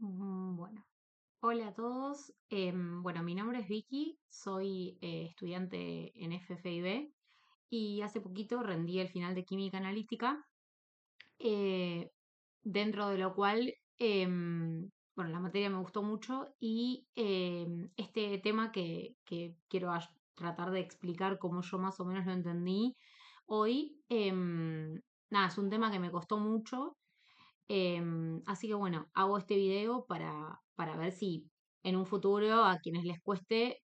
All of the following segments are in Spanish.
Bueno, hola a todos. Bueno, mi nombre es Vicky, soy estudiante en FFIB y hace poquito rendí el final de química analítica, eh, dentro de lo cual, bueno, la materia me gustó mucho y este tema que quiero tratar de explicar como yo más o menos lo entendí hoy, nada, es un tema que me costó mucho. Así que bueno, hago este video para ver si en un futuro a quienes les cueste,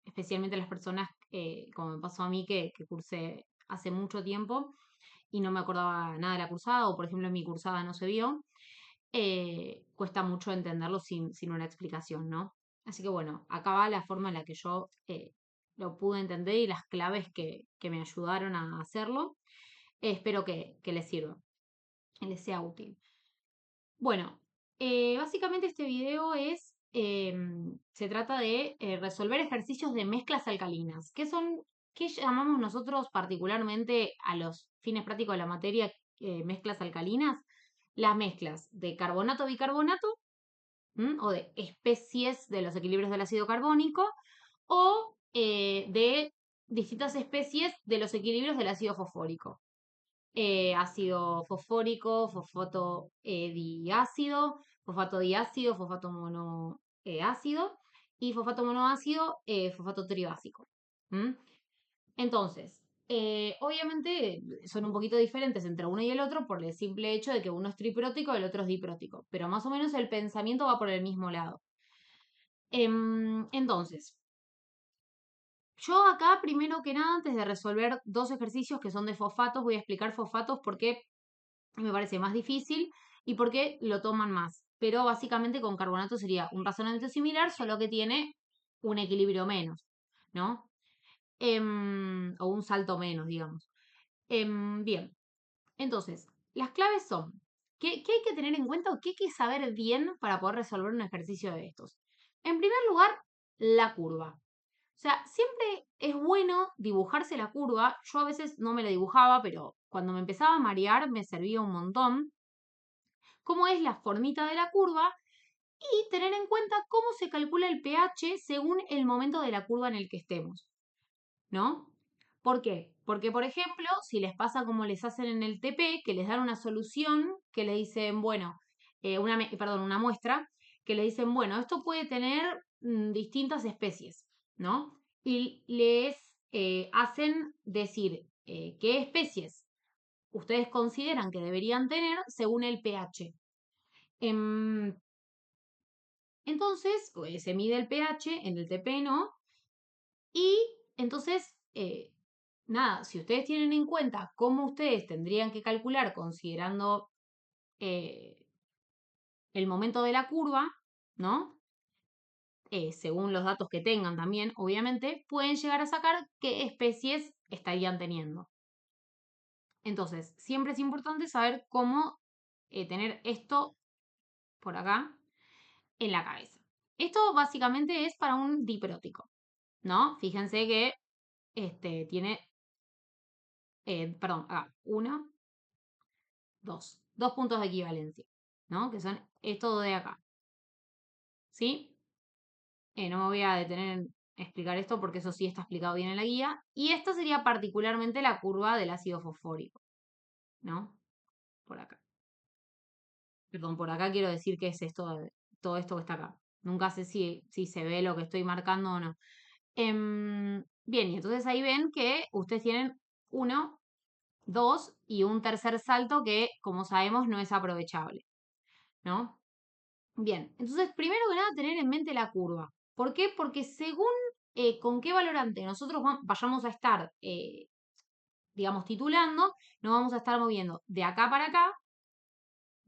especialmente a las personas, como me pasó a mí, que cursé hace mucho tiempo y no me acordaba nada de la cursada, o por ejemplo en mi cursada no se vio, cuesta mucho entenderlo sin una explicación, ¿no? Así que bueno, acá va la forma en la que yo lo pude entender y las claves que me ayudaron a hacerlo. Espero que les sirva, que les sea útil. Bueno, básicamente este video se trata de resolver ejercicios de mezclas alcalinas, qué llamamos nosotros particularmente a los fines prácticos de la materia, mezclas alcalinas, las mezclas de carbonato-bicarbonato, o de especies de los equilibrios del ácido carbónico, o de distintas especies de los equilibrios del ácido fosfórico. Ácido fosfórico, fosfato diácido, fosfato diácido, fosfato monoácido y fosfato monoácido, fosfato tribásico. ¿Mm? Entonces, obviamente son un poquito diferentes entre uno y el otro por el simple hecho de que uno es triprótico y el otro es diprótico, pero más o menos el pensamiento va por el mismo lado. Entonces, yo acá, primero que nada, antes de resolver dos ejercicios que son de fosfatos, voy a explicar fosfatos porque me parece más difícil y porque lo toman más. Pero básicamente con carbonato sería un razonamiento similar, solo que tiene un equilibrio menos, ¿no? O un salto menos, digamos. Bien, entonces, las claves son, ¿qué hay que tener en cuenta o qué hay que saber bien para poder resolver un ejercicio de estos? En primer lugar, la curva. O sea, siempre es bueno dibujarse la curva. Yo a veces no me la dibujaba, pero cuando me empezaba a marear me servía un montón cómo es la formita de la curva y tener en cuenta cómo se calcula el pH según el momento de la curva en el que estemos, ¿no? ¿Por qué? Porque, por ejemplo, si les pasa como les hacen en el TP, que les dan una solución, que le dicen, bueno, una muestra, que le dicen, bueno, esto puede tener distintas especies, ¿no? Y les hacen decir qué especies ustedes consideran que deberían tener según el pH. Em, entonces, se mide el pH en el TP, ¿no? Y entonces, nada, si ustedes tienen en cuenta cómo ustedes tendrían que calcular considerando eh, el momento de la curva, ¿no? Según los datos que tengan también, obviamente, pueden llegar a sacar qué especies estarían teniendo. Entonces, siempre es importante saber cómo tener esto por acá en la cabeza. Esto básicamente es para un diprótico, ¿no? Fíjense que tiene, perdón, acá, uno, dos puntos de equivalencia, ¿no? Que son esto de acá, ¿sí? No me voy a detener en explicar esto porque eso sí está explicado bien en la guía. Y esta sería particularmente la curva del ácido fosfórico, ¿no? Por acá. Perdón, por acá quiero decir que es todo esto que está acá. Nunca sé si se ve lo que estoy marcando o no. Bien, y entonces ahí ven que ustedes tienen uno, dos y un tercer salto que, como sabemos, no es aprovechable, ¿no? Bien, entonces primero que nada tener en mente la curva. ¿Por qué? Porque según con qué valorante nosotros vayamos a estar, digamos, titulando, nos vamos a estar moviendo de acá para acá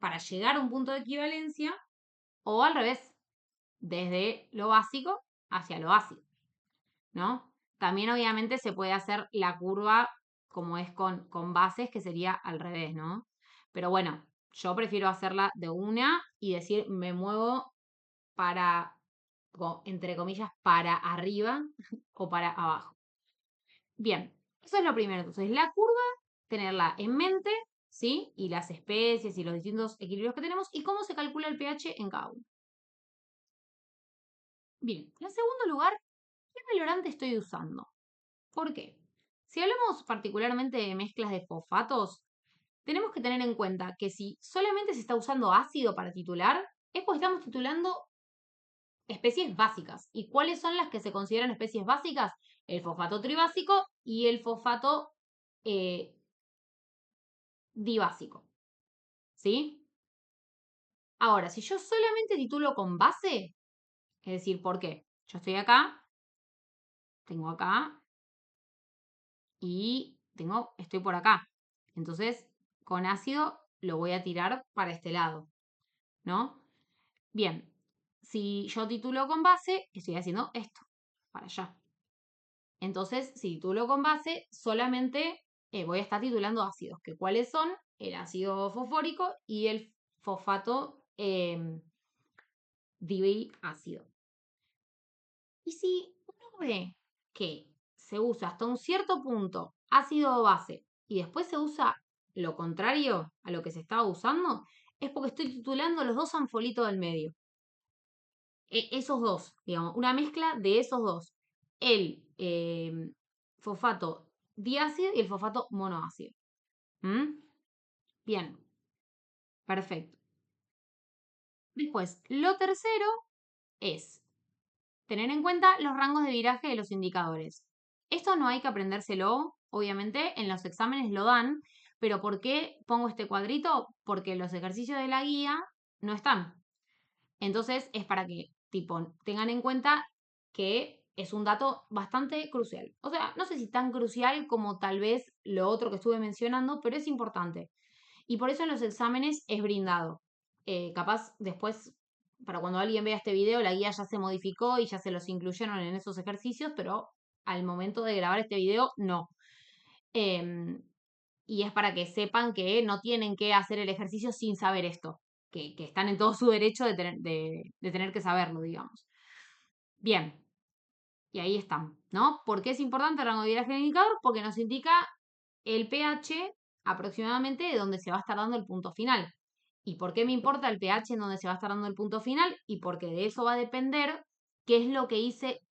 para llegar a un punto de equivalencia o al revés, desde lo básico hacia lo ácido, ¿no? También obviamente se puede hacer la curva como es con bases, que sería al revés, ¿no? Pero bueno, yo prefiero hacerla de una y decir, me muevo para, entre comillas, para arriba o para abajo. Bien, eso es lo primero. Entonces, la curva, tenerla en mente, ¿sí? Y las especies y los distintos equilibrios que tenemos y cómo se calcula el pH en cada uno. Bien, en segundo lugar, ¿qué valorante estoy usando? ¿Por qué? Si hablamos particularmente de mezclas de fosfatos, tenemos que tener en cuenta que si solamente se está usando ácido para titular, es porque estamos titulando especies básicas. ¿Y cuáles son las que se consideran especies básicas? El fosfato tribásico y el fosfato eh, dibásico. ¿Sí? Ahora, si yo solamente titulo con base, es decir, ¿por qué? Yo estoy acá, tengo acá y estoy por acá. Entonces, con ácido lo voy a tirar para este lado, ¿no? Bien, si yo titulo con base, estoy haciendo esto, para allá. Entonces, si titulo con base, solamente voy a estar titulando ácidos, que cuáles son el ácido fosfórico y el fosfato diácido. Y si uno ve que se usa hasta un cierto punto ácido o base y después se usa lo contrario a lo que se estaba usando, es porque estoy titulando los dos anfolitos del medio. Esos dos, digamos, una mezcla de esos dos. El fosfato diácido y el fosfato monoácido. ¿Mm? Bien, perfecto. Después, lo tercero es tener en cuenta los rangos de viraje de los indicadores. Esto no hay que aprendérselo, obviamente, en los exámenes lo dan, pero ¿por qué pongo este cuadrito? Porque los ejercicios de la guía no están. Entonces es para que, tipo, tengan en cuenta que es un dato bastante crucial. O sea, no sé si tan crucial como tal vez lo otro que estuve mencionando, pero es importante. Y por eso en los exámenes es brindado. Capaz después, para cuando alguien vea este video, la guía ya se modificó y ya se los incluyeron en esos ejercicios, pero al momento de grabar este video, no. Y es para que sepan que no tienen que hacer el ejercicio sin saber esto, que están en todo su derecho de tener que saberlo, digamos. Bien, y ahí están, ¿no? ¿Por qué es importante el rango de viraje del indicador? Porque nos indica el pH aproximadamente de donde se va a estar dando el punto final. ¿Y por qué me importa el pH en donde se va a estar dando el punto final? Y porque de eso va a depender qué es lo que hice,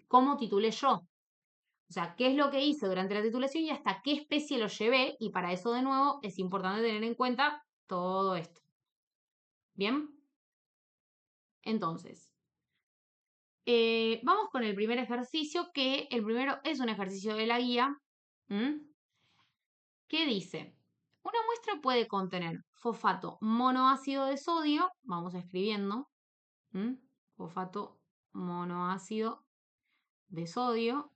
cómo titulé yo. O sea, qué es lo que hice durante la titulación y hasta qué especie lo llevé. Y para eso, de nuevo, es importante tener en cuenta todo esto. ¿Bien? Entonces, vamos con el primer ejercicio, que el primero es un ejercicio de la guía. ¿Qué dice? Una muestra puede contener fosfato monoácido de sodio, vamos escribiendo, fosfato monoácido de sodio,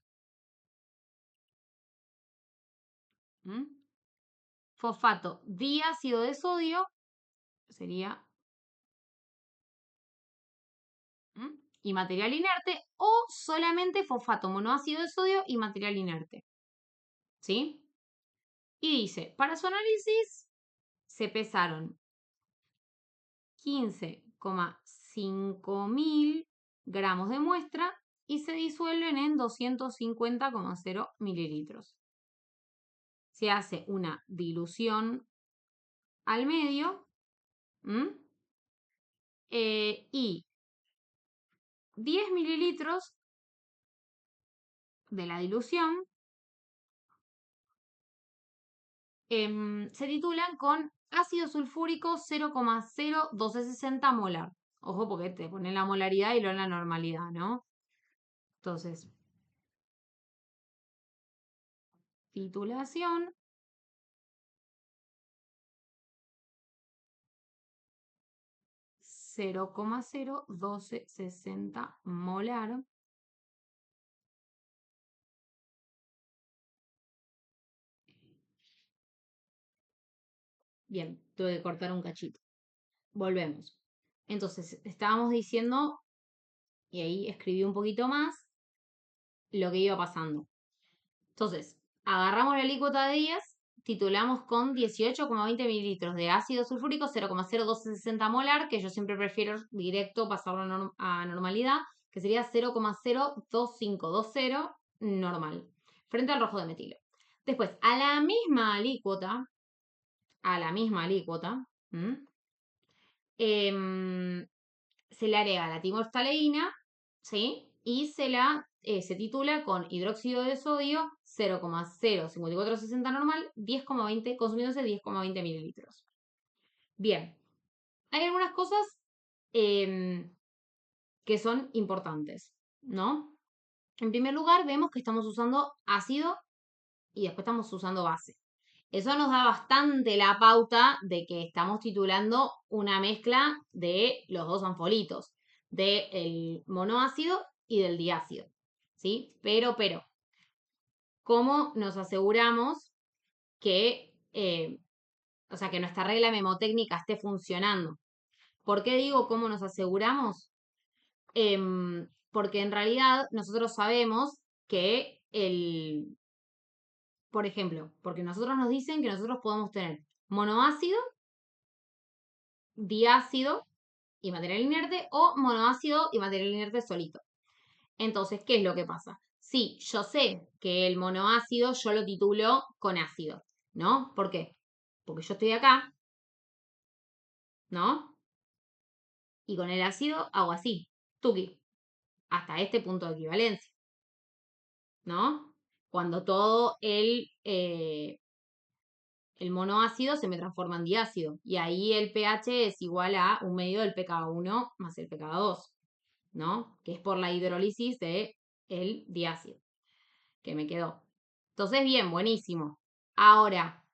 fosfato diácido de sodio, sería, y material inerte, o solamente fosfato monoácido de sodio y material inerte. ¿Sí? Y dice, para su análisis se pesaron 15,5 mil gramos de muestra y se disuelven en 250,0 mililitros. Se hace una dilución al medio y 10 mililitros de la dilución se titulan con ácido sulfúrico 0,01260 molar. Ojo porque te ponen la molaridad y luego la normalidad, ¿no? Entonces, titulación. Cero coma 0,01260 molar. Bien, tuve que cortar un cachito. Volvemos. Entonces, estábamos diciendo, y ahí escribí un poquito más, lo que iba pasando. Entonces, agarramos la alícuota de 10, titulamos con 18,20 mililitros de ácido sulfúrico, 0,01260 molar, que yo siempre prefiero directo pasarlo a normalidad, que sería 0,02520 normal, frente al rojo de metilo. Después, a la misma alícuota, se le agrega la timolftaleína ¿sí? Y se titula con hidróxido de sodio 0,05460 normal, 10,20, consumiéndose 10,20 mililitros. Bien, hay algunas cosas que son importantes, ¿no? En primer lugar, vemos que estamos usando ácido y después estamos usando base. Eso nos da bastante la pauta de que estamos titulando una mezcla de los dos anfolitos, del monoácido y del diácido, ¿sí? Pero, ¿cómo nos aseguramos que, o sea, que nuestra regla memotécnica esté funcionando? ¿Por qué digo cómo nos aseguramos? Porque en realidad nosotros sabemos que por ejemplo, porque nosotros nos dicen que nosotros podemos tener monoácido, diácido y material inerte o monoácido y material inerte solito. Entonces, ¿qué es lo que pasa? Sí, yo sé que el monoácido yo lo titulo con ácido, ¿no? ¿Por qué? Porque yo estoy acá, ¿no? Y con el ácido hago así, tuki, hasta este punto de equivalencia, ¿no? Cuando todo el monoácido se me transforma en diácido. Y ahí el pH es igual a un medio del pKa1 más el pKa2, ¿no? Que es por la hidrólisis de el diácido que me quedó. Entonces, bien, buenísimo. Ahora,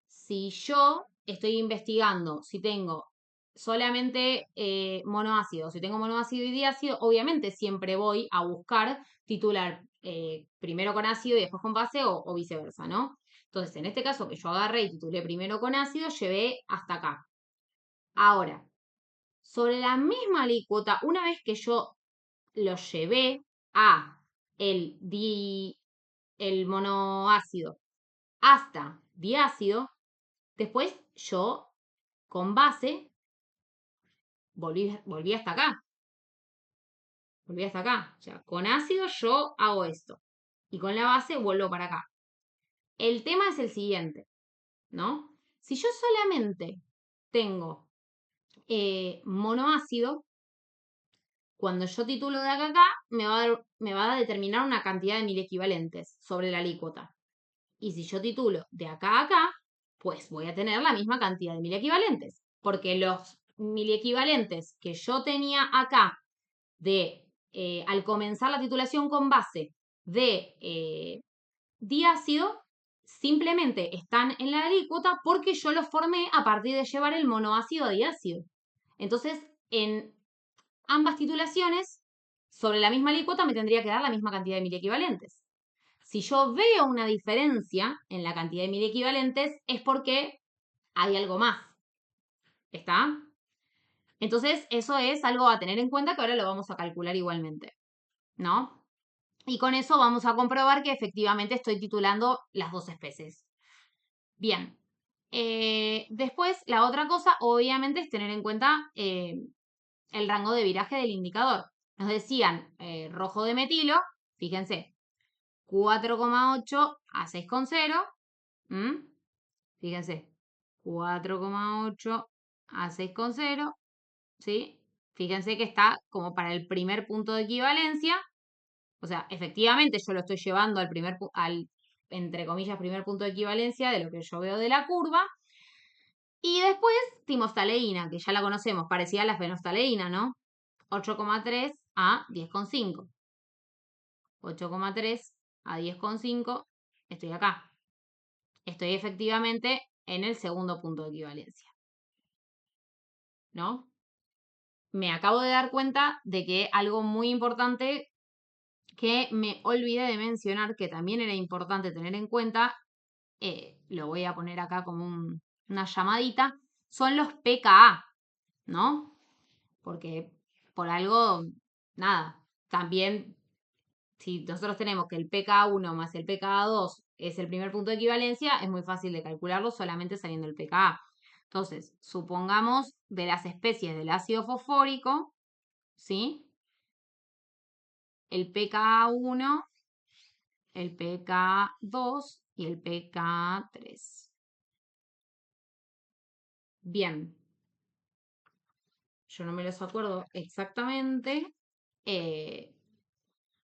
si yo estoy investigando si tengo solamente monoácido, si tengo monoácido y diácido, obviamente siempre voy a buscar titular primero con ácido y después con base o viceversa, ¿no? Entonces, en este caso que yo agarré y titulé primero con ácido, llevé hasta acá. Ahora, sobre la misma alícuota, una vez que yo lo llevé a el monoácido hasta diácido, después yo con base volví hasta acá. Volví hasta acá. O sea, con ácido yo hago esto. Y con la base vuelvo para acá. El tema es el siguiente, ¿no? Si yo solamente tengo monoácido, cuando yo titulo de acá a acá, me va a determinar una cantidad de mil equivalentes sobre la alícuota. Y si yo titulo de acá a acá, pues voy a tener la misma cantidad de mil equivalentes. Porque los mil equivalentes que yo tenía acá al comenzar la titulación con base de diácido, simplemente están en la alícuota porque yo los formé a partir de llevar el monoácido a diácido. Entonces, en ambas titulaciones, sobre la misma alícuota me tendría que dar la misma cantidad de mil equivalentes. Si yo veo una diferencia en la cantidad de mil equivalentes, es porque hay algo más. ¿Está? Entonces, eso es algo a tener en cuenta que ahora lo vamos a calcular igualmente, ¿no? Y con eso vamos a comprobar que efectivamente estoy titulando las dos especies. Bien. Después, la otra cosa, obviamente, es tener en cuenta el rango de viraje del indicador. Nos decían rojo de metilo, fíjense, 4,8 a 6,0. Fíjense, 4,8 a 6,0, ¿sí? Fíjense que está como para el primer punto de equivalencia. O sea, efectivamente yo lo estoy llevando al entre comillas, primer punto de equivalencia de lo que yo veo de la curva. Y después, timostaleína, que ya la conocemos, parecida a la fenostaleína, ¿no? 8,3 a 10,5. 8,3 a 10,5, estoy acá. Estoy efectivamente en el segundo punto de equivalencia, ¿no? Me acabo de dar cuenta de que algo muy importante que me olvidé de mencionar, que también era importante tener en cuenta, lo voy a poner acá como una llamadita, son los pKa, ¿no? Porque por algo, nada, también si nosotros tenemos que el pKa1 más el pKa2 es el primer punto de equivalencia, es muy fácil de calcularlo solamente sabiendo el pKa. Entonces, supongamos de las especies del ácido fosfórico, ¿sí? El pKa1, el pKa2 y el pKa3. Bien. Yo no me los acuerdo exactamente.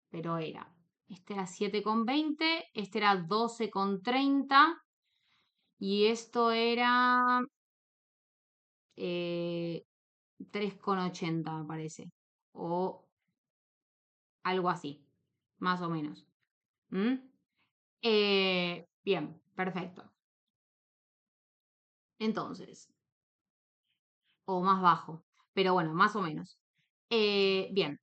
pero este era 7,20, este era 12,30 y esto era 3,80 me parece, o algo así, más o menos. ¿Mm? Bien, perfecto. Entonces, o más bajo, pero bueno, más o menos. Bien,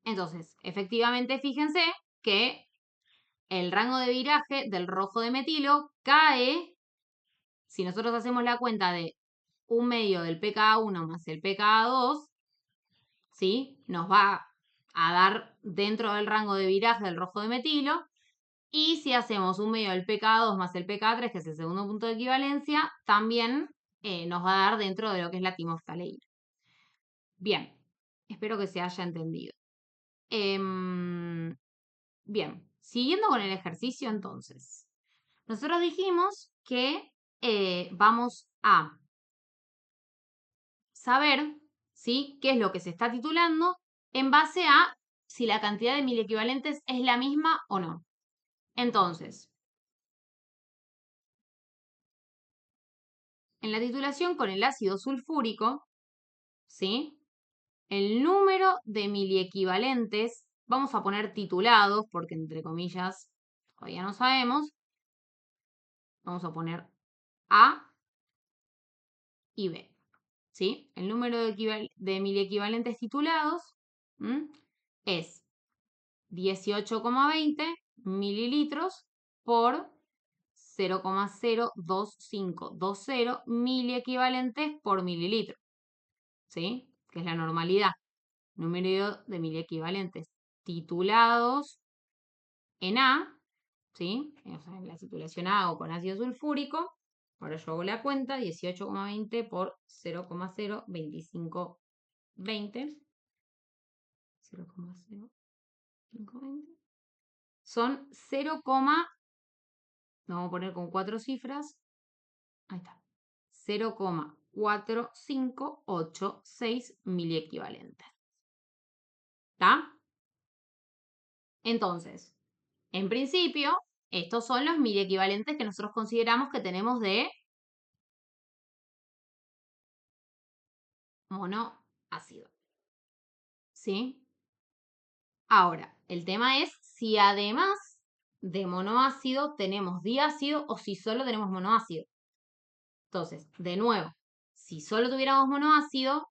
entonces, efectivamente, fíjense que el rango de viraje del rojo de metilo cae, si nosotros hacemos la cuenta de 1/2 del pKa1 más el pKa2, ¿sí? Nos va a dar dentro del rango de viraje del rojo de metilo. Y si hacemos 1/2 del pKa2 más el pKa3, que es el segundo punto de equivalencia, también nos va a dar dentro de lo que es la timoftaleína. Bien, espero que se haya entendido. Bien, siguiendo con el ejercicio entonces. Nosotros dijimos que vamos a saber, ¿sí?, qué es lo que se está titulando en base a si la cantidad de 1000 equivalentes es la misma o no. Entonces, en la titulación con el ácido sulfúrico, ¿sí?, el número de miliequivalentes, vamos a poner titulados, porque entre comillas todavía no sabemos, vamos a poner A y B, ¿sí? El número de miliequivalentes titulados es 18,20 mililitros por 0,02520 miliequivalentes por mililitro, ¿sí? Que es la normalidad. Número de miliequivalentes titulados en A, ¿sí? O sea, en la titulación A o con ácido sulfúrico. Ahora yo hago la cuenta, 18,20 por 0,02520. 0,0520. Son 0, lo vamos a poner con 4 cifras. Ahí está. 0,4586 miliequivalentes. ¿Está? Entonces, en principio, estos son los miliequivalentes que nosotros consideramos que tenemos de monoácido. ¿Sí? Ahora, el tema es si además de monoácido tenemos diácido o si solo tenemos monoácido. Entonces, de nuevo, si solo tuviéramos monoácido,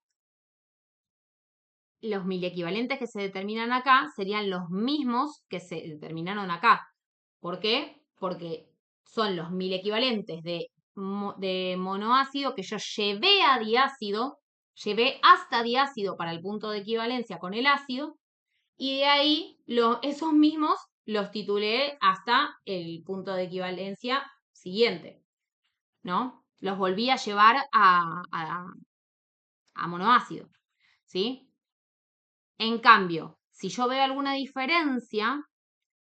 los miliequivalentes que se determinan acá serían los mismos que se determinaron acá. ¿Por qué? Porque son los miliequivalentes de monoácido que yo llevé a diácido, llevé hasta diácido para el punto de equivalencia con el ácido, y de ahí esos mismos los titulé hasta el punto de equivalencia siguiente, ¿no? Los volví a llevar a monoácido, ¿sí? En cambio, si yo veo alguna diferencia,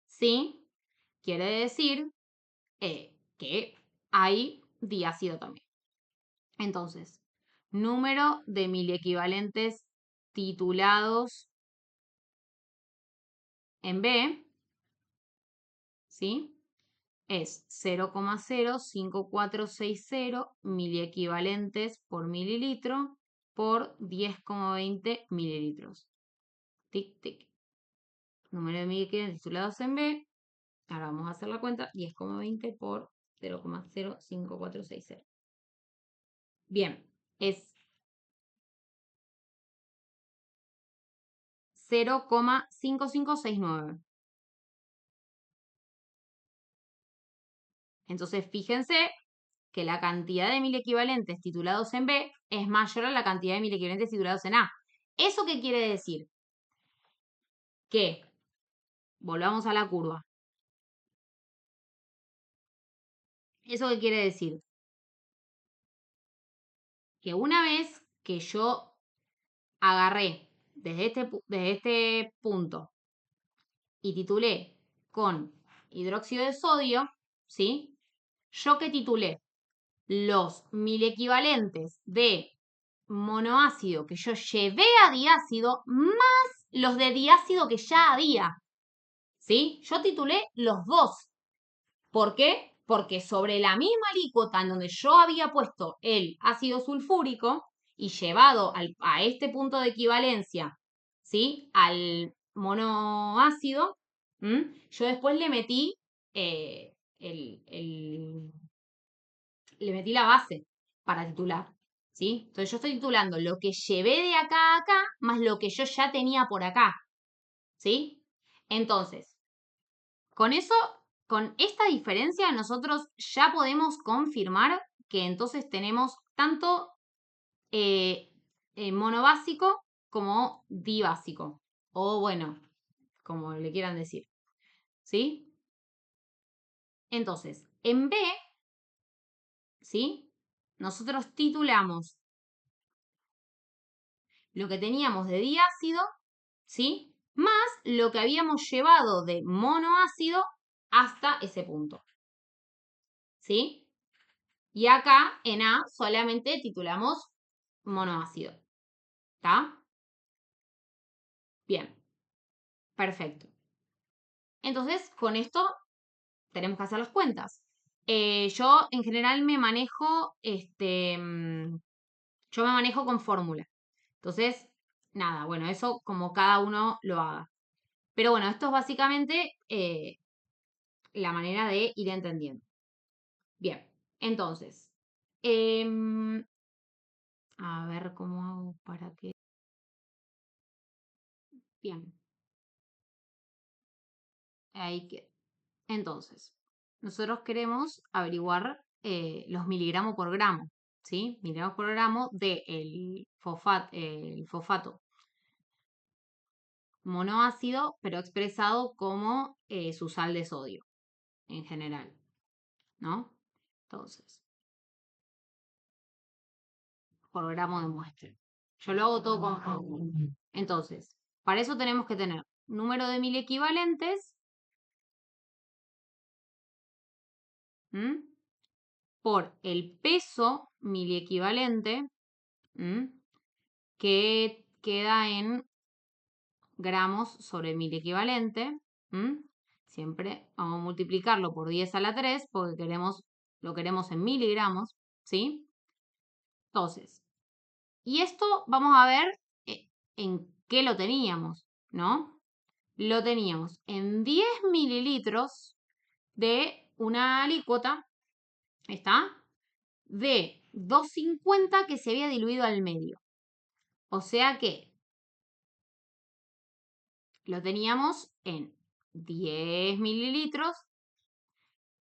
¿sí? Quiere decir que hay diácido también. Entonces, número de miliequivalentes titulados en B, ¿sí? Es 0,05460 miliequivalentes por mililitro por 10,20 mililitros. Tic, tic. Número de miliequivalentes titulados en B. Ahora vamos a hacer la cuenta. 10,20 por 0,05460. Bien, es 0,5569. Entonces, fíjense que la cantidad de miliequivalentes titulados en B es mayor a la cantidad de miliequivalentes titulados en A. ¿Eso qué quiere decir? Que, volvamos a la curva. ¿Eso qué quiere decir? Que una vez que yo agarré desde este punto y titulé con hidróxido de sodio, ¿sí? ¿Yo qué titulé? Los miliequivalentes de monoácido que yo llevé a diácido más los de diácido que ya había. ¿Sí? Yo titulé los dos. ¿Por qué? Porque sobre la misma alícuota en donde yo había puesto el ácido sulfúrico y llevado a este punto de equivalencia, ¿sí? Al monoácido, yo después le metí le metí la base para titular, ¿sí? Entonces yo estoy titulando lo que llevé de acá a acá más lo que yo ya tenía por acá, ¿sí? Entonces, con eso, con esta diferencia, nosotros ya podemos confirmar que entonces tenemos tanto monobásico como dibásico, o bueno, como le quieran decir, ¿sí? Entonces, en B, ¿sí? Nosotros titulamos lo que teníamos de diácido, ¿sí? Más lo que habíamos llevado de monoácido hasta ese punto, ¿sí? Y acá en A solamente titulamos monoácido, ¿está? Bien, perfecto. Entonces, con esto tenemos que hacer las cuentas. Yo en general me manejo, yo me manejo con fórmula. Entonces, nada, bueno, eso como cada uno lo haga. Pero bueno, esto es básicamente la manera de ir entendiendo. Bien, entonces, a ver cómo hago para que... Bien, ahí queda. Entonces, nosotros queremos averiguar los miligramos por gramo, ¿sí? Miligramos por gramo del fosfato monoácido, pero expresado como su sal de sodio en general, ¿no? Entonces, por gramo de muestra. Yo lo hago todo con fórmula. Entonces, para eso tenemos que tener número de mil equivalentes por el peso miliequivalente que queda en gramos sobre mil equivalente. Siempre vamos a multiplicarlo por 10 a la 3 porque lo queremos en miligramos, ¿sí? Entonces, y esto vamos a ver en qué lo teníamos, ¿no? Lo teníamos en 10 mililitros de una alícuota, ¿está? De 250 que se había diluido al medio. O sea que lo teníamos en 10 mililitros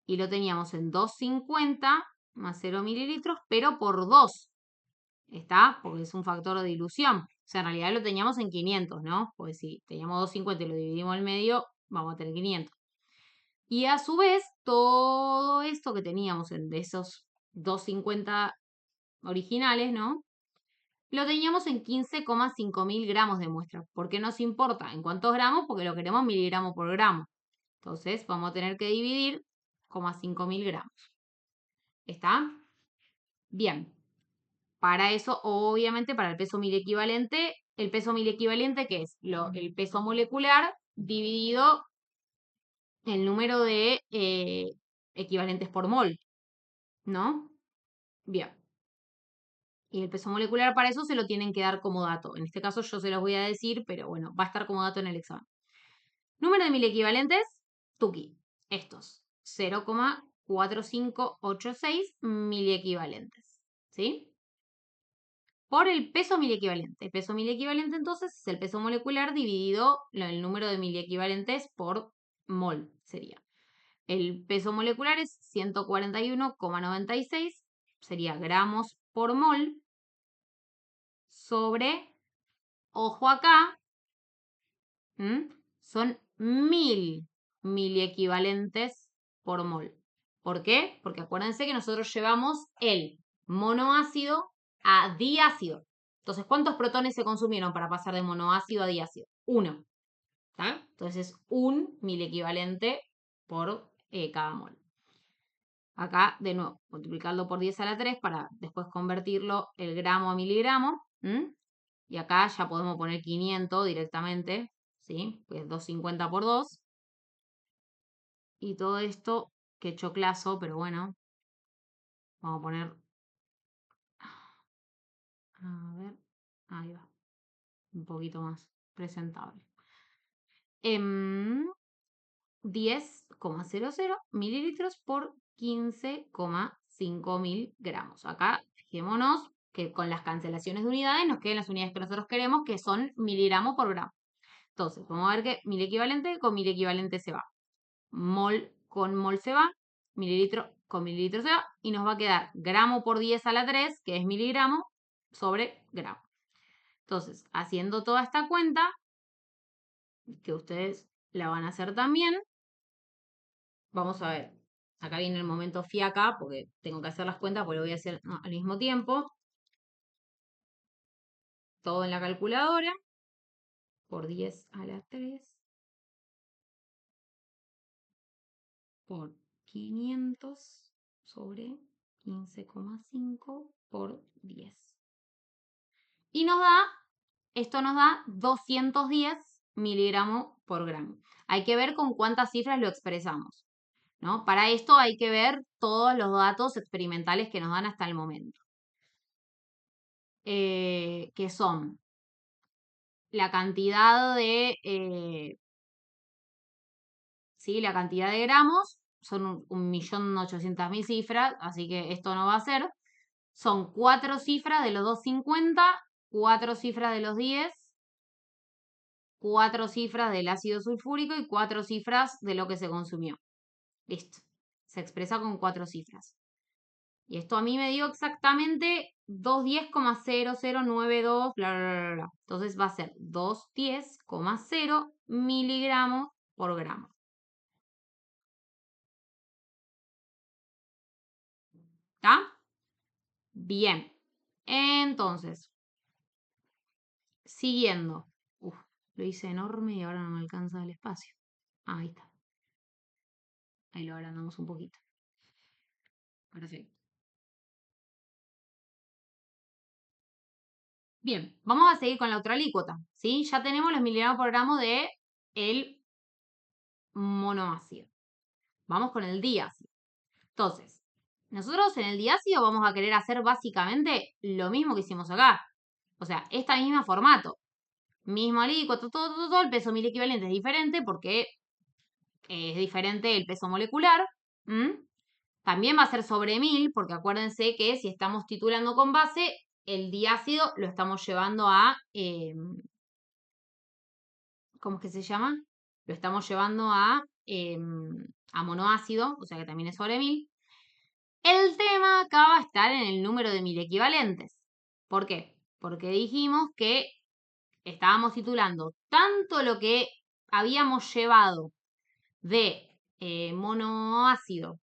y lo teníamos en 250 más 0 mililitros, pero por 2. ¿Está? Porque es un factor de dilución. O sea, en realidad lo teníamos en 500, ¿no? Pues si teníamos 250 y lo dividimos al medio, vamos a tener 500. Y a su vez, todo esto que teníamos de esos 250 originales, ¿no? Lo teníamos en 15,5 mil gramos de muestra. ¿Por qué nos importa? ¿En cuántos gramos? Porque lo queremos miligramos por gramo. Entonces vamos a tener que dividir 0,5 mil gramos. ¿Está? Bien. Para eso, obviamente, para el peso mil equivalente, ¿el peso mil equivalente qué es? El peso molecular dividido el número de equivalentes por mol, ¿no? Bien. Y el peso molecular para eso se lo tienen que dar como dato. En este caso yo se los voy a decir, pero bueno, va a estar como dato en el examen. Número de mil equivalentes, tuki. Estos, 0,4586 miliequivalentes. ¿Sí? Por el peso miliequivalente. El peso miliequivalente entonces es el peso molecular dividido el número de miliequivalentes por mol, sería. El peso molecular es 141,96, sería gramos por mol, sobre, ojo acá, son 1000 miliequivalentes por mol. ¿Por qué? Porque acuérdense que nosotros llevamos el monoácido a diácido. Entonces, ¿cuántos protones se consumieron para pasar de monoácido a diácido? 1. Entonces, un miliequivalente por cada mol. Acá, de nuevo, multiplicarlo por 10 a la 3 para después convertirlo el gramo a miligramo. Y acá ya podemos poner 500 directamente, ¿sí? Pues 250 por 2. Y todo esto, que choclazo, pero bueno. Vamos a poner... A ver, ahí va. Un poquito más presentable. 10,00 mililitros por 15,5 mil gramos. Acá, fijémonos que con las cancelaciones de unidades nos queden las unidades que nosotros queremos, que son miligramos por gramo. Entonces, vamos a ver que mil equivalente con mil equivalente se va. Mol con mol se va, mililitro con mililitro se va, y nos va a quedar gramo por 10 a la 3, que es miligramo, sobre gramo. Entonces, haciendo toda esta cuenta, que ustedes la van a hacer también, vamos a ver. Acá viene el momento fiaca, porque tengo que hacer las cuentas, porque lo voy a hacer al mismo tiempo. Todo en la calculadora. Por 10 a la 3. Por 500 sobre 15,5 por 10. Y esto nos da 210 miligramos por gramo. Hay que ver con cuántas cifras lo expresamos, ¿no? Para esto hay que ver todos los datos experimentales que nos dan hasta el momento. Que son la cantidad de, ¿sí? La cantidad de gramos, son 1.800.000 cifras, así que esto no va a ser. Son 4 cifras de los 250, 4 cifras de los 10, 4 cifras del ácido sulfúrico y 4 cifras de lo que se consumió. Listo. Se expresa con 4 cifras. Y esto a mí me dio exactamente 210,0092, bla, bla, bla, bla. Entonces va a ser 210,0 miligramos por gramo. ¿Está? Bien. Entonces, siguiendo. Uf, lo hice enorme y ahora no me alcanza el espacio. Ahí está. Ahí lo agrandamos un poquito. Perfecto. Bien, vamos a seguir con la otra alícuota, ¿sí? Ya tenemos los miligramos por gramo de el monoácido. Vamos con el diácido. Entonces, nosotros en el diácido vamos a querer hacer básicamente lo mismo que hicimos acá. O sea, este mismo formato. Mismo alícuota, todo, el peso mil equivalente es diferente porque es diferente el peso molecular. También va a ser sobre 1000, porque acuérdense que si estamos titulando con base, el diácido lo estamos llevando a, ¿cómo es que se llama? Lo estamos llevando a monoácido, o sea que también es sobre 1000. El tema acá va a estar en el número de 1000 equivalentes. ¿Por qué? Porque dijimos que estábamos titulando tanto lo que habíamos llevado de monoácido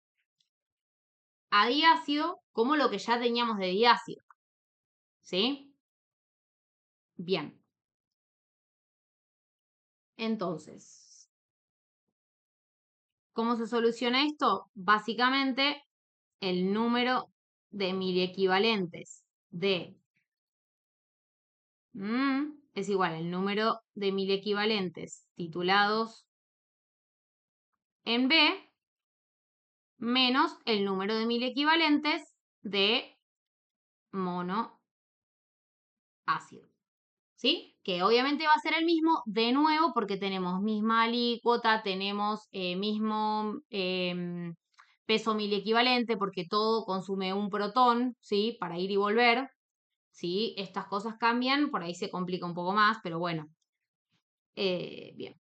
a diácido como lo que ya teníamos de diácido. ¿Sí? Bien. Entonces, ¿cómo se soluciona esto? Básicamente, el número de mil equivalentes de es igual al número de mil equivalentes titulados en B menos el número de mil equivalentes de monoácido. ¿Sí? Que obviamente va a ser el mismo de nuevo porque tenemos misma alícuota, tenemos mismo peso mil equivalente porque todo consume un protón, ¿sí? Para ir y volver. ¿Sí? Estas cosas cambian, por ahí se complica un poco más, pero bueno. Bien.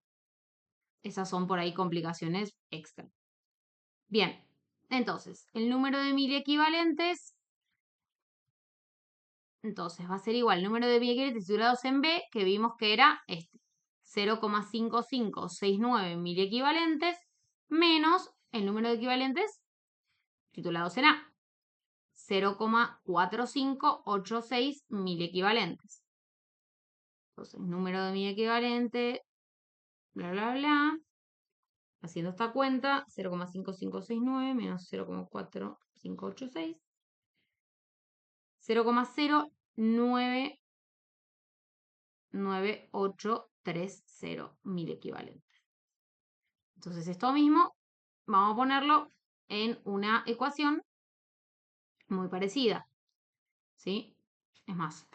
Esas son por ahí complicaciones extra. Bien. Entonces, el número de mil equivalentes. Entonces va a ser igual el número de mil equivalentes titulados en B, que vimos que era este. 0,5569 mil equivalentes menos el número de equivalentes titulados en A. 0,4586 mil equivalentes. Entonces, número de mil equivalentes, bla, bla, bla. Haciendo esta cuenta, 0,5569 menos 0,4586, 0,0999830 mil equivalentes. Entonces esto mismo vamos a ponerlo en una ecuación muy parecida, ¿sí? Es más,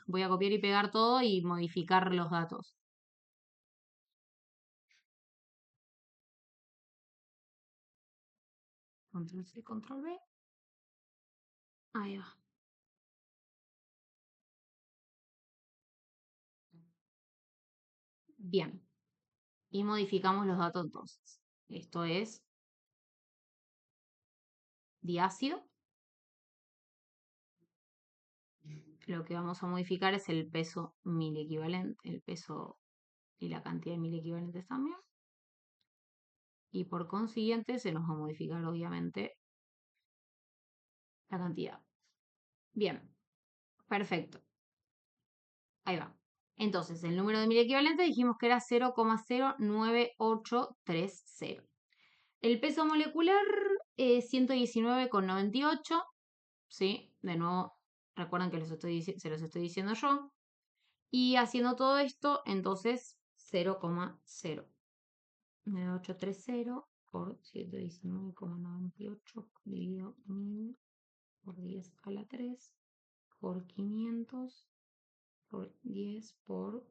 voy a copiar y pegar todo y modificar los datos. Control C, Control V. Ahí va. Bien. Y modificamos los datos entonces. Esto es diácido. Lo que vamos a modificar es el peso mil equivalente, el peso y la cantidad de mil equivalentes también. Y por consiguiente se nos va a modificar obviamente la cantidad. Bien, perfecto. Ahí va. Entonces, el número de mil equivalentes dijimos que era 0,09830. El peso molecular es 119,98. ¿Sí? De nuevo, recuerden que se los estoy diciendo yo. Y haciendo todo esto, entonces 0,09830 por 119,98 dividido 1000 por 10 a la 3 por 500 por 10 por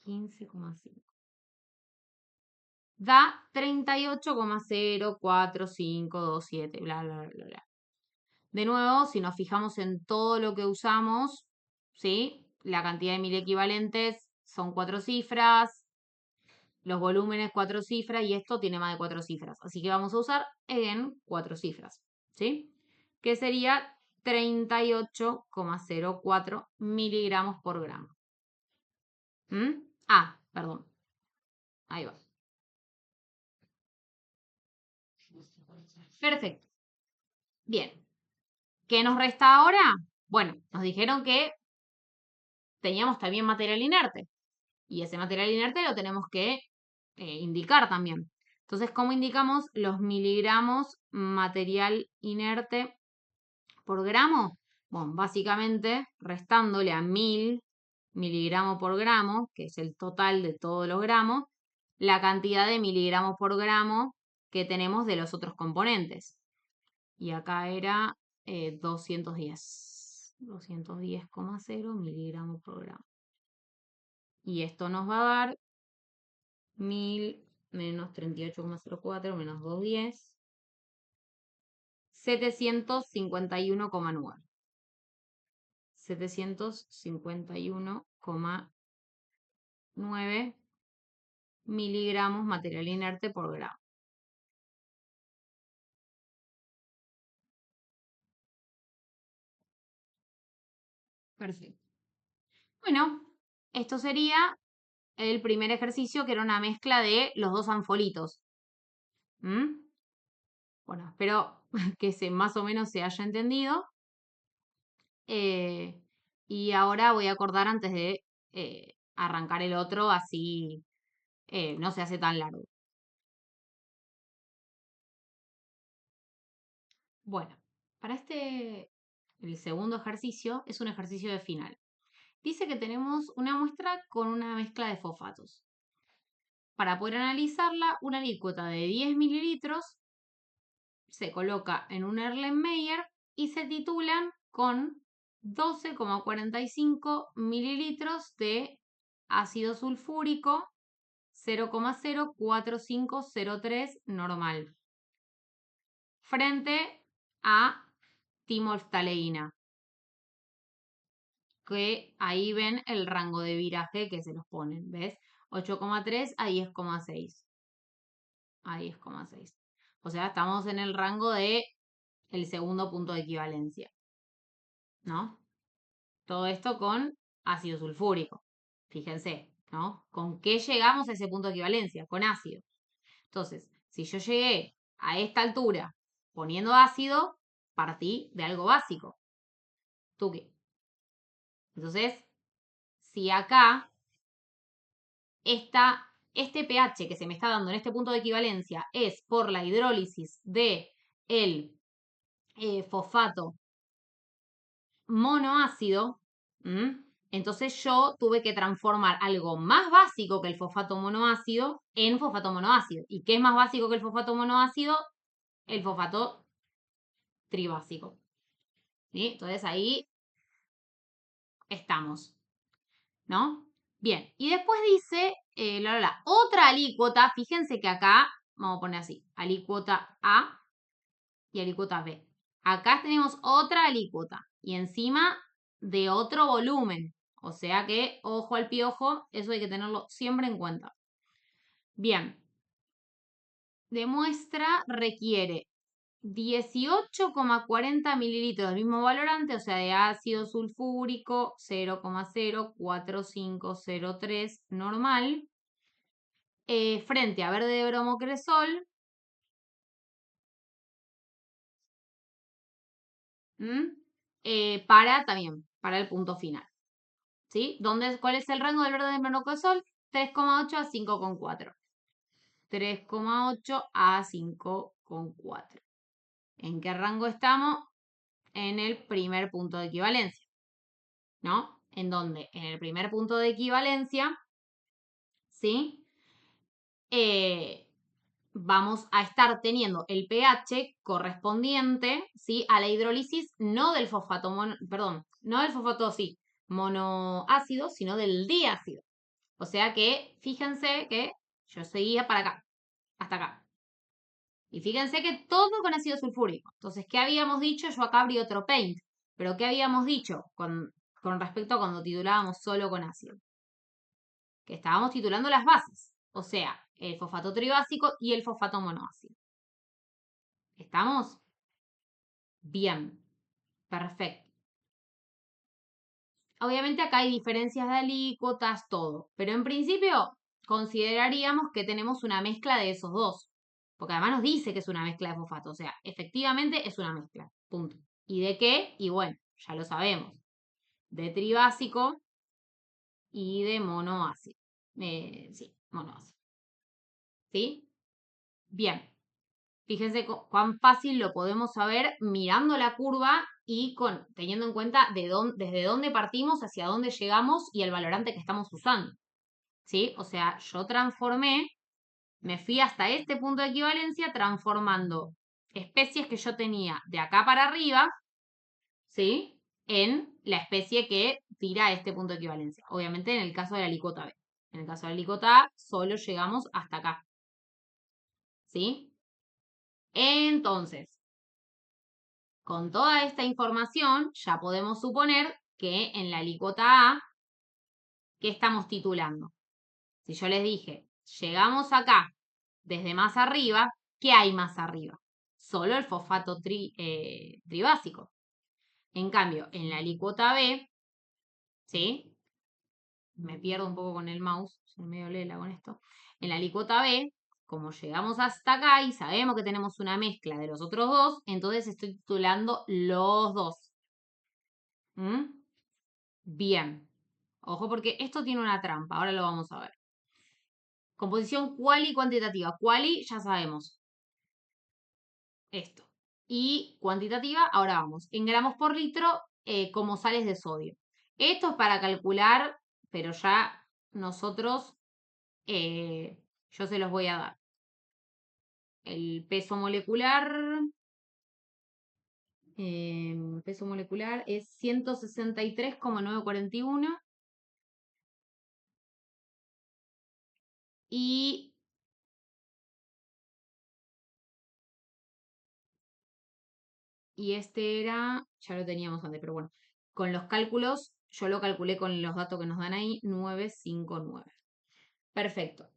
15,5. Da 38,04527, bla, bla, bla, bla. De nuevo, si nos fijamos en todo lo que usamos, ¿sí? La cantidad de mil equivalentes son 4 cifras, los volúmenes 4 cifras y esto tiene más de 4 cifras. Así que vamos a usar en 4 cifras, ¿sí? Que sería 38,04 miligramos por gramo. Ah, perdón. Ahí va. Perfecto. Bien. ¿Qué nos resta ahora? Bueno, nos dijeron que teníamos también material inerte. Y ese material inerte lo tenemos que indicar también. Entonces, ¿cómo indicamos los miligramos material inerte por gramo? Bueno, básicamente restándole a 1000 miligramos por gramo, que es el total de todos los gramos, la cantidad de miligramos por gramo que tenemos de los otros componentes. Y acá era 210,0 miligramos por gramo. Y esto nos va a dar 1000 menos 38,04 menos 210, 751,9. 751,9 miligramos material inerte por gramo. Perfecto. Bueno, esto sería el primer ejercicio, que era una mezcla de los dos anfolitos. Bueno, espero que más o menos se haya entendido. Y ahora voy a acordar antes de arrancar el otro, así no se hace tan largo. Bueno, para el segundo ejercicio es un ejercicio de final. Dice que tenemos una muestra con una mezcla de fosfatos. Para poder analizarla, una alícuota de 10 mililitros se coloca en un Erlenmeyer y se titulan con 12,45 mililitros de ácido sulfúrico 0,04503 normal frente a timolftaleína, que ahí ven el rango de viraje que se los ponen, ¿ves? 8,3 a 10,6. A 10,6. O sea, estamos en el rango de el segundo punto de equivalencia, ¿no? Todo esto con ácido sulfúrico. Fíjense, ¿no? ¿Con qué llegamos a ese punto de equivalencia? Con ácido. Entonces, si yo llegué a esta altura poniendo ácido, partí de algo básico. ¿Tú qué? Entonces, si acá esta este pH que se me está dando en este punto de equivalencia es por la hidrólisis de el fosfato monoácido, entonces yo tuve que transformar algo más básico que el fosfato monoácido en fosfato monoácido. ¿Y qué es más básico que el fosfato monoácido? El fosfato tribásico. ¿Sí? Entonces ahí estamos, ¿no? Bien, y después dice, otra alícuota, fíjense que acá, vamos a poner así, alícuota A y alícuota B. Acá tenemos otra alícuota y encima de otro volumen. O sea que, ojo al piojo, eso hay que tenerlo siempre en cuenta. Bien. De muestra requiere 18,40 mililitros del mismo valorante, o sea, de ácido sulfúrico 0,04503 normal, frente a verde de bromocresol, para el punto final. ¿Sí? ¿Cuál es el rango del verde de bromocresol? 3,8 a 5,4. 3,8 a 5,4. ¿En qué rango estamos? En el primer punto de equivalencia, ¿no? ¿En dónde? En el primer punto de equivalencia, ¿sí? Vamos a estar teniendo el pH correspondiente, ¿sí? A la hidrólisis, no del fosfato, no del fosfato, sí, monoácido, sino del diácido. O sea que, fíjense que yo seguía para acá, hasta acá. Y fíjense que todo con ácido sulfúrico. Entonces, ¿qué habíamos dicho? Yo acá abrí otro paint. Pero ¿qué habíamos dicho con respecto a cuando titulábamos solo con ácido? Que estábamos titulando las bases. O sea, el fosfato tribásico y el fosfato monoácido. ¿Estamos? Bien. Perfecto. Obviamente acá hay diferencias de alícuotas, todo. Pero en principio consideraríamos que tenemos una mezcla de esos dos. Porque además nos dice que es una mezcla de fosfato. O sea, efectivamente es una mezcla. Punto. ¿Y de qué? Y bueno, ya lo sabemos. De tribásico y de monoácido. Sí, monoácido. ¿Sí? Bien. Fíjense cuán fácil lo podemos saber mirando la curva y teniendo en cuenta desde dónde partimos, hacia dónde llegamos y el valorante que estamos usando. ¿Sí? O sea, yo me fui hasta este punto de equivalencia transformando especies que yo tenía de acá para arriba, ¿sí? En la especie que tira a este punto de equivalencia. Obviamente en el caso de la licota B. En el caso de la licota A, solo llegamos hasta acá. ¿Sí? Entonces, con toda esta información, ya podemos suponer que en la licota A, ¿qué estamos titulando? Si yo les dije, llegamos acá desde más arriba, ¿qué hay más arriba? Solo el fosfato tribásico. En cambio, en la alícuota B, ¿sí? Me pierdo un poco con el mouse, soy medio lela con esto. En la alícuota B, como llegamos hasta acá y sabemos que tenemos una mezcla de los otros dos, entonces estoy titulando los dos. Bien. Ojo porque esto tiene una trampa, ahora lo vamos a ver. Composición quali cuantitativa. Quali ya sabemos. Esto. Y cuantitativa, ahora vamos. En gramos por litro, como sales de sodio. Esto es para calcular, pero ya nosotros, yo se los voy a dar. El peso molecular es 163,941 y este era, ya lo teníamos antes, pero bueno, con los cálculos, yo lo calculé con los datos que nos dan ahí, 959. Perfecto.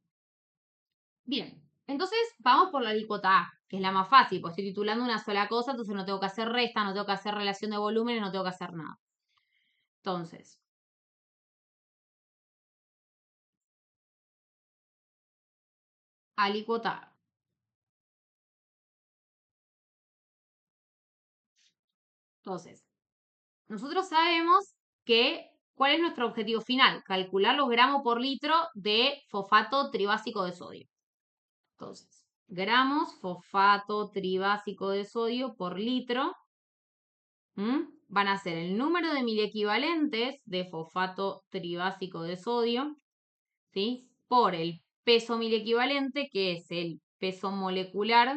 Bien, entonces vamos por la alícuota A, que es la más fácil, porque estoy titulando una sola cosa, entonces no tengo que hacer resta, no tengo que hacer relación de volúmenes, no tengo que hacer nada. Entonces, alícuota A. Entonces, nosotros sabemos que ¿Cuál es nuestro objetivo final? Calcular los gramos por litro de fosfato tribásico de sodio. Entonces, gramos fosfato tribásico de sodio por litro van a ser el número de miliequivalentes de fosfato tribásico de sodio, ¿sí? Por el peso miliequivalente, que es el peso molecular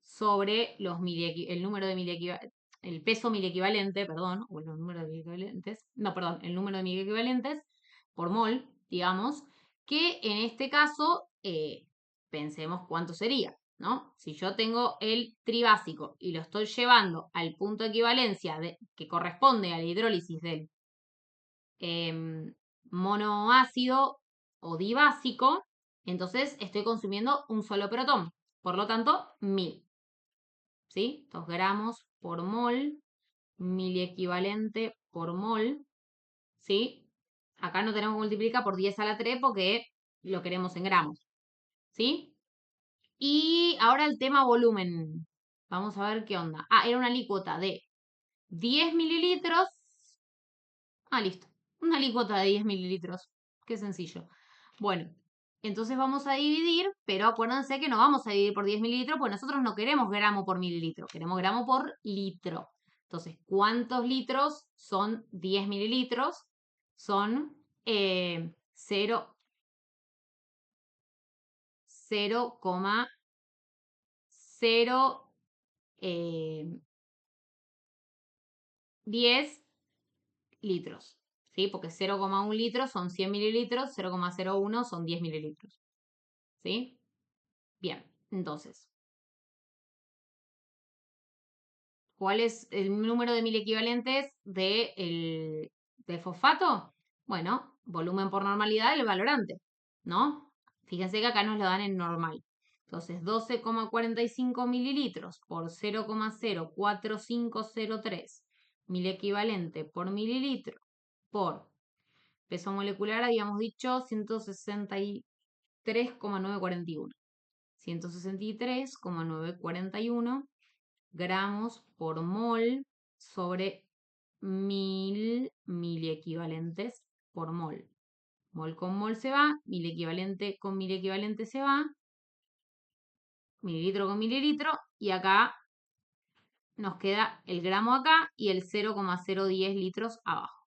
sobre el número de miliequivalentes, el peso miliequivalente, perdón, o el número de miliequivalentes, no, perdón, el número de miliequivalentes por mol, digamos, que en este caso, pensemos cuánto sería, ¿no? Si yo tengo el tribásico y lo estoy llevando al punto de equivalencia que corresponde a la hidrólisis del monoácido o dibásico, entonces estoy consumiendo un solo protón. Por lo tanto, 1000. ¿Sí? 2 gramos por mol, miliequivalente por mol, ¿sí? Acá no tenemos que multiplicar por 10 a la 3 porque lo queremos en gramos, ¿sí? Y ahora el tema volumen. Vamos a ver qué onda. Ah, era una alícuota de 10 mililitros. Ah, listo. Una alícuota de 10 mililitros. Qué sencillo. Bueno, entonces vamos a dividir, pero acuérdense que no vamos a dividir por 10 mililitros, porque nosotros no queremos gramo por mililitro, queremos gramo por litro. Entonces, ¿cuántos litros son 10 mililitros? Son 0,10 litros, ¿sí? Porque 0,1 litros son 100 mililitros, 0,01 son 10 mililitros, ¿sí? Bien, entonces, ¿cuál es el número de miliequivalentes del fosfato? Bueno, volumen por normalidad del valorante, ¿no? Fíjense que acá nos lo dan en normal. Entonces, 12,45 mililitros por 0,04503 miliequivalente por mililitro por peso molecular, habíamos dicho 163,941. 163,941 gramos por mol sobre 1000 miliequivalentes por mol. Mol con mol se va, miliequivalente con miliequivalente se va, mililitro con mililitro, y acá nos queda el gramo acá y el 0,010 litros abajo.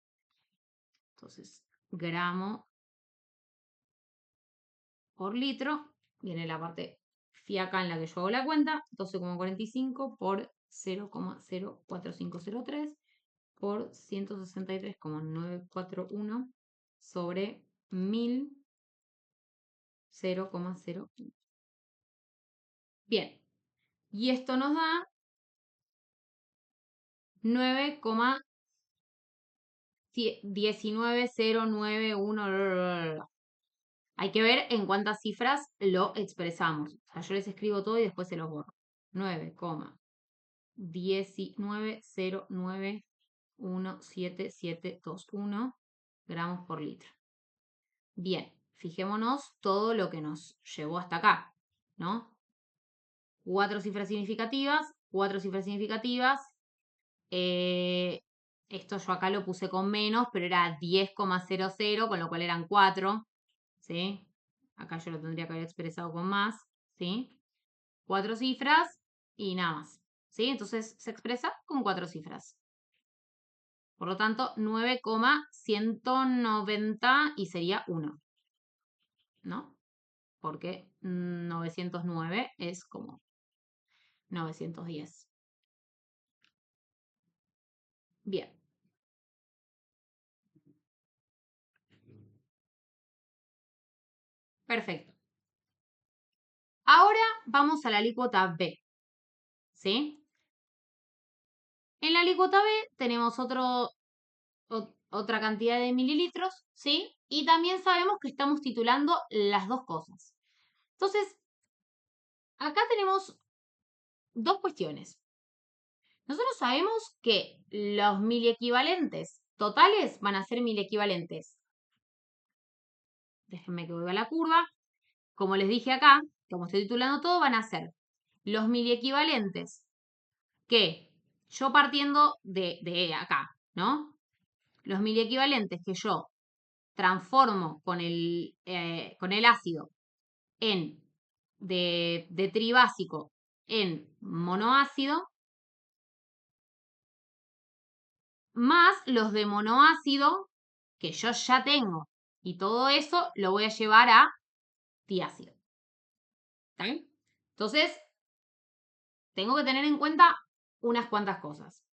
Entonces, gramo por litro, viene la parte fiaca en la que yo hago la cuenta, 12,45 por 0,04503 por 163,941 sobre 1000, 0,01. Bien, y esto nos da 9,19091. Hay que ver en cuántas cifras lo expresamos. O sea, yo les escribo todo y después se los borro. 9,190917721 gramos por litro. Bien, fijémonos todo lo que nos llevó hasta acá, ¿no? 4 cifras significativas, 4 cifras significativas. Esto yo acá lo puse con menos, pero era 10,00, con lo cual eran 4, ¿sí? Acá yo lo tendría que haber expresado con más, ¿sí? 4 cifras y nada más, ¿sí? Entonces se expresa con 4 cifras. Por lo tanto, 9,190 y sería 1, ¿no? Porque 909 es como 910. Bien. Perfecto. Ahora vamos a la alícuota B, ¿sí? En la alícuota B tenemos otra cantidad de mililitros, ¿sí? Y también sabemos que estamos titulando las dos cosas. Entonces, acá tenemos dos cuestiones. Nosotros sabemos que los miliequivalentes totales van a ser miliequivalentes. Déjenme que vuelva a la curva. Como les dije acá, como estoy titulando todo, van a ser los miliequivalentes que yo partiendo de acá, ¿no? los miliequivalentes que yo transformo con el ácido de tribásico en monoácido, más los de monoácido que yo ya tengo. Y todo eso lo voy a llevar a diácido. ¿Está bien? Entonces, tengo que tener en cuenta unas cuantas cosas,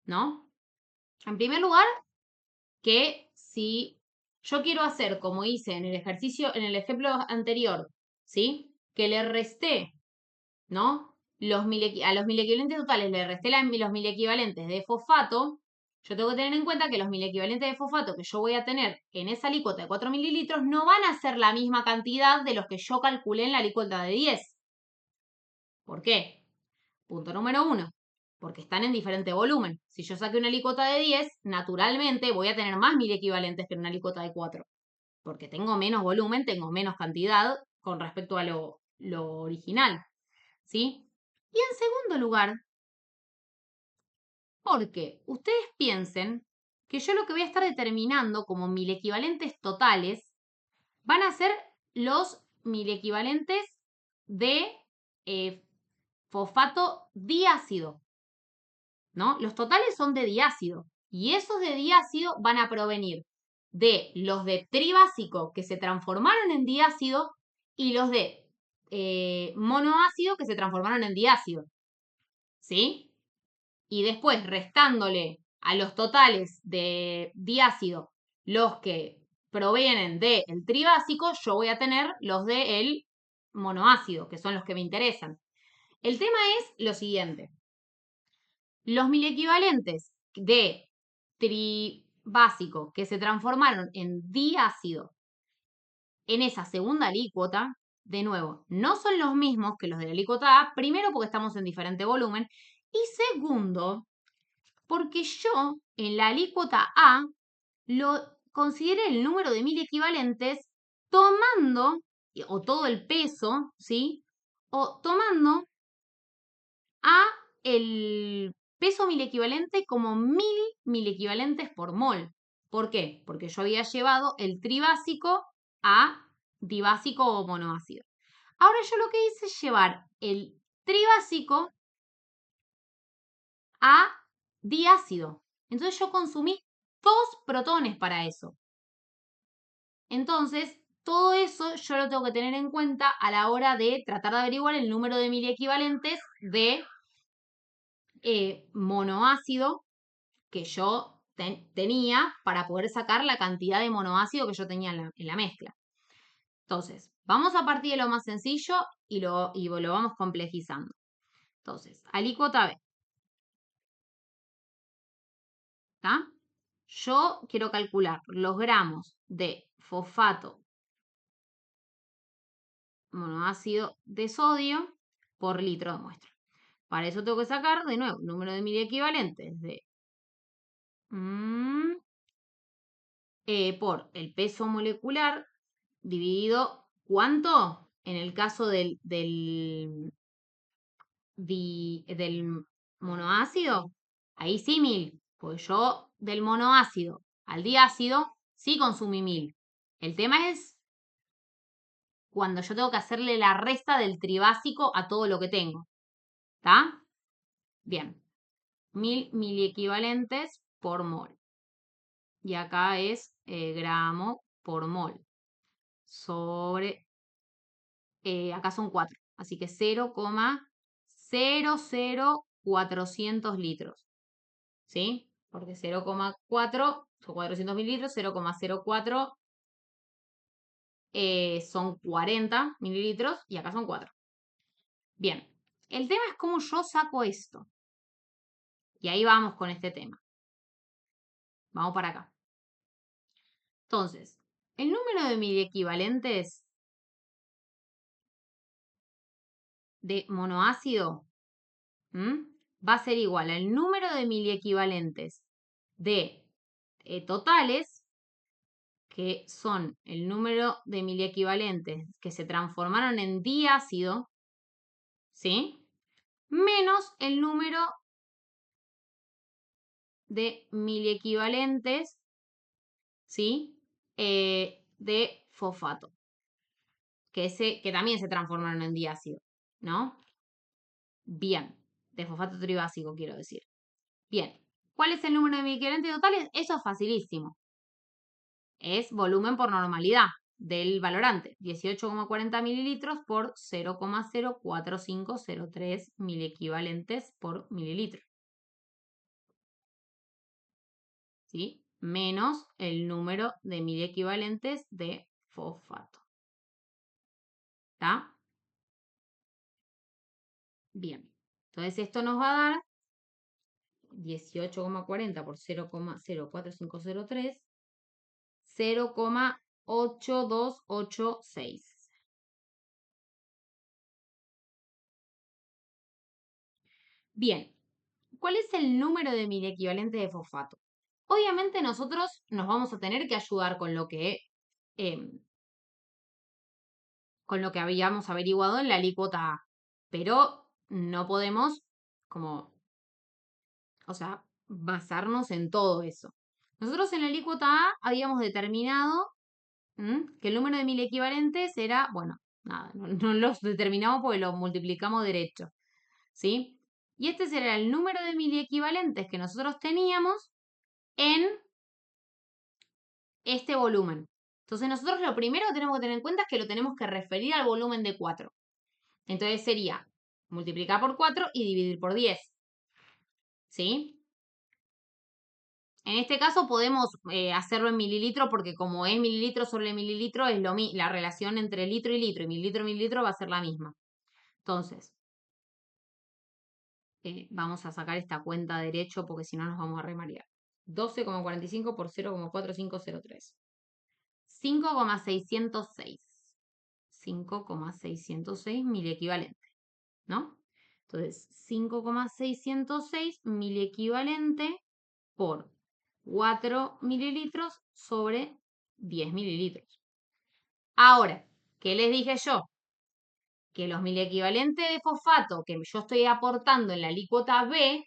¿no? En primer lugar, que si yo quiero hacer como hice en el ejercicio, en el ejemplo anterior, ¿sí? Que le resté, ¿no? A los miliequivalentes totales le resté los miliequivalentes de fosfato, yo tengo que tener en cuenta que los miliequivalentes de fosfato que yo voy a tener en esa alícuota de 4 mililitros no van a ser la misma cantidad de los que yo calculé en la alícuota de 10. ¿Por qué? Punto número 1. Porque están en diferente volumen. Si yo saqué una alícuota de 10, naturalmente voy a tener más miliequivalentes que una alícuota de 4. Porque tengo menos volumen, tengo menos cantidad con respecto a lo original. ¿Sí? Y en segundo lugar, porque ustedes piensen que yo lo que voy a estar determinando como miliequivalentes totales van a ser los miliequivalentes de fosfato diácido, ¿no? Los totales son de diácido y esos de diácido van a provenir de los de tribásico que se transformaron en diácido y los de monoácido que se transformaron en diácido, ¿sí? Y después restándole a los totales de diácido los que provienen del tribásico, yo voy a tener los del monoácido, que son los que me interesan. El tema es lo siguiente. Los miliequivalentes de tribásico que se transformaron en diácido en esa segunda alícuota, de nuevo, no son los mismos que los de la alícuota A, primero porque estamos en diferente volumen y segundo porque yo en la alícuota A lo consideré el número de miliequivalentes tomando, o todo el peso, ¿sí? O tomando a el peso miliequivalente como 1000 miliequivalentes por mol. ¿Por qué? Porque yo había llevado el tribásico a dibásico o monoácido. Ahora yo lo que hice es llevar el tribásico a diácido. Entonces yo consumí 2 protones para eso. Entonces, todo eso yo lo tengo que tener en cuenta a la hora de tratar de averiguar el número de miliequivalentes de monoácido que yo tenía para poder sacar la cantidad de monoácido que yo tenía en la mezcla. Entonces, vamos a partir de lo más sencillo y lo vamos complejizando. Entonces, alícuota B. ¿Está? Yo quiero calcular los gramos de fosfato monoácido de sodio por litro de muestra. Para eso tengo que sacar, de nuevo, número de miliequivalentes por el peso molecular dividido, ¿cuánto? En el caso del monoácido, ahí sí 1000. Pues yo del monoácido al diácido sí consumí 1000. El tema es cuando yo tengo que hacerle la resta del tribásico a todo lo que tengo. ¿Está? Bien. 1000 miliequivalentes por mol. Y acá es gramo por mol. Sobre, acá son 4. Así que 0,00400 litros. ¿Sí? Porque 0,4 son 400 mililitros, 0,04 son 40 mililitros y acá son 4. Bien, el tema es cómo yo saco esto. Y ahí vamos con este tema. Vamos para acá. Entonces, el número de miliequivalentes de monoácido va a ser igual al número de miliequivalentes de totales, que son el número de miliequivalentes que se transformaron en diácido, ¿sí? Menos el número de miliequivalentes, ¿sí? De fosfato, que también se transformaron en diácido, ¿no? Bien, de fosfato tribásico quiero decir. Bien, ¿cuál es el número de miliequivalentes totales? Eso es facilísimo. Es volumen por normalidad del valorante, 18,40 mililitros por 0,04503 miliequivalentes por mililitro. ¿Sí? Menos el número de miliequivalentes de fosfato. ¿Está? Bien. Entonces esto nos va a dar 18,40 por 0,04503, 0,8286. Bien, ¿cuál es el número de miliequivalentes de fosfato? Obviamente nosotros nos vamos a tener que ayudar con lo que habíamos averiguado en la alícuota A, pero no podemos como, o sea, basarnos en todo eso. Nosotros en la alícuota A habíamos determinado que el número de miliequivalentes era, bueno, nada, no los determinamos porque lo multiplicamos derecho, ¿sí? Y este será el número de miliequivalentes que nosotros teníamos en este volumen. Entonces nosotros lo primero que tenemos que tener en cuenta es que lo tenemos que referir al volumen de 4. Entonces sería multiplicar por 4 y dividir por 10. ¿Sí? En este caso podemos hacerlo en mililitro porque como es mililitro sobre mililitro, es la relación entre litro y mililitro va a ser la misma. Entonces, vamos a sacar esta cuenta derecho porque si no nos vamos a remarear. 12,45 por 0,4503. 5,606. 5,606 miliequivalente, ¿no? Entonces, 5,606 miliequivalente por 4 mililitros sobre 10 mililitros. Ahora, ¿qué les dije yo? Que los miliequivalentes de fosfato que yo estoy aportando en la alícuota B,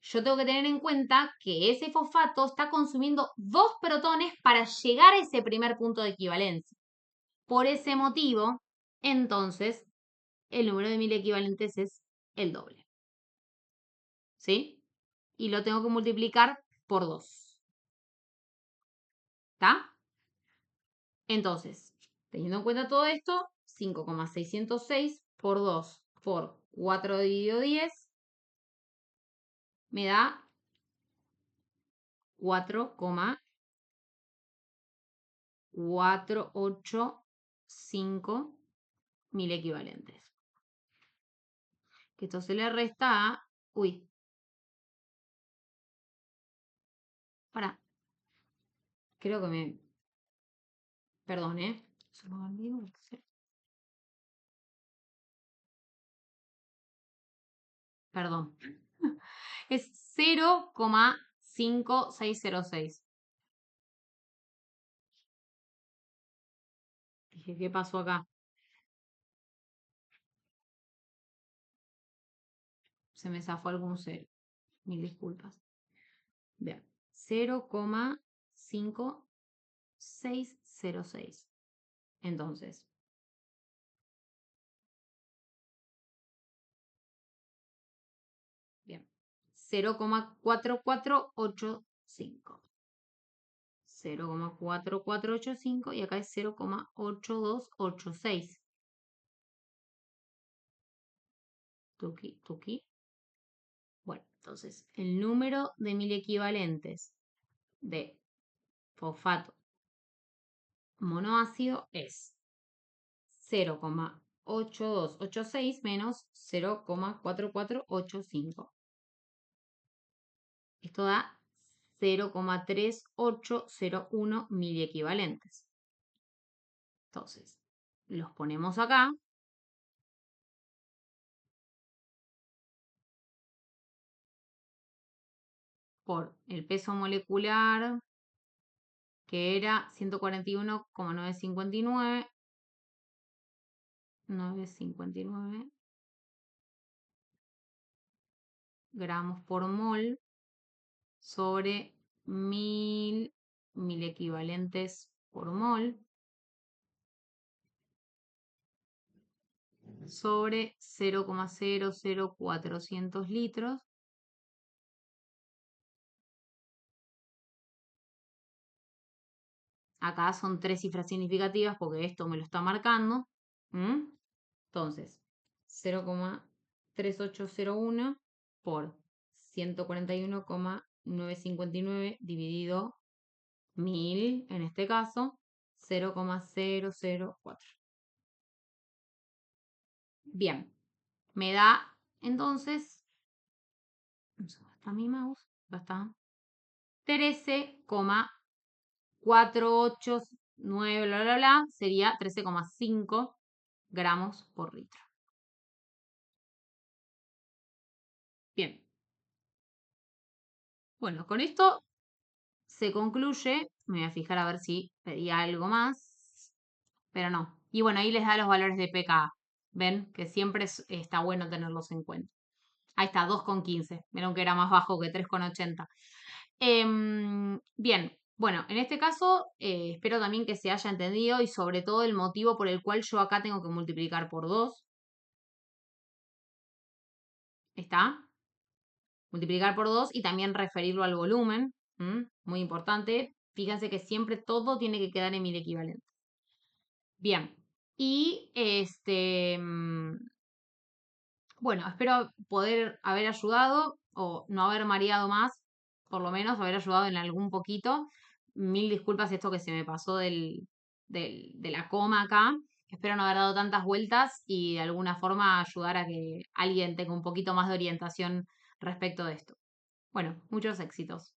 yo tengo que tener en cuenta que ese fosfato está consumiendo 2 protones para llegar a ese primer punto de equivalencia. Por ese motivo, entonces, el número de miliequivalentes es el doble. ¿Sí? Y lo tengo que multiplicar por 2. ¿Está? Entonces, teniendo en cuenta todo esto, 5,606 por 2 por 4 dividido 10 me da 4,485 mil equivalentes. Que esto se le resta a... Uy. Para. Creo que me... Perdón, ¿eh? Perdón. Es 0,5606. Dije, ¿qué pasó acá? Se me zafó algún cero. Mil disculpas. Bien. 0,5606. Entonces, bien. 0,4485. 0,4485 y acá es 0,8286. Tuki, tuki. Bueno, entonces el número de miliequivalentes de fosfato monoácido es 0,8286 menos 0,4485. Esto da 0,3801 miliequivalentes. Entonces, los ponemos acá. Por el peso molecular, que era 141,959. 959 gramos por mol sobre 1000 equivalentes por mol sobre 0,00400 litros. Acá son 3 cifras significativas porque esto me lo está marcando. Entonces, 0,3801 por 141,959 dividido 1000, en este caso, 0,004. Bien, me da entonces, no sé dónde está mi mouse, acá está, 13,489, bla, bla, bla, sería 13,5 gramos por litro. Bien. Bueno, con esto se concluye. Me voy a fijar a ver si pedía algo más, pero no. Y bueno, ahí les da los valores de pKa. ¿Ven? Que siempre está bueno tenerlos en cuenta. Ahí está, 2,15. Vieron que era más bajo que 3,80. Bien, bueno, en este caso espero también que se haya entendido y sobre todo el motivo por el cual yo acá tengo que multiplicar por 2. ¿Está? Multiplicar por 2 y también referirlo al volumen. Muy importante. Fíjense que siempre todo tiene que quedar en 1000 equivalentes. Bien. Y bueno, espero poder haber ayudado o no haber mareado más, por lo menos haber ayudado en algún poquito. Mil disculpas esto que se me pasó de la coma acá. Espero no haber dado tantas vueltas y de alguna forma ayudar a que alguien tenga un poquito más de orientación respecto de esto. Bueno, muchos éxitos.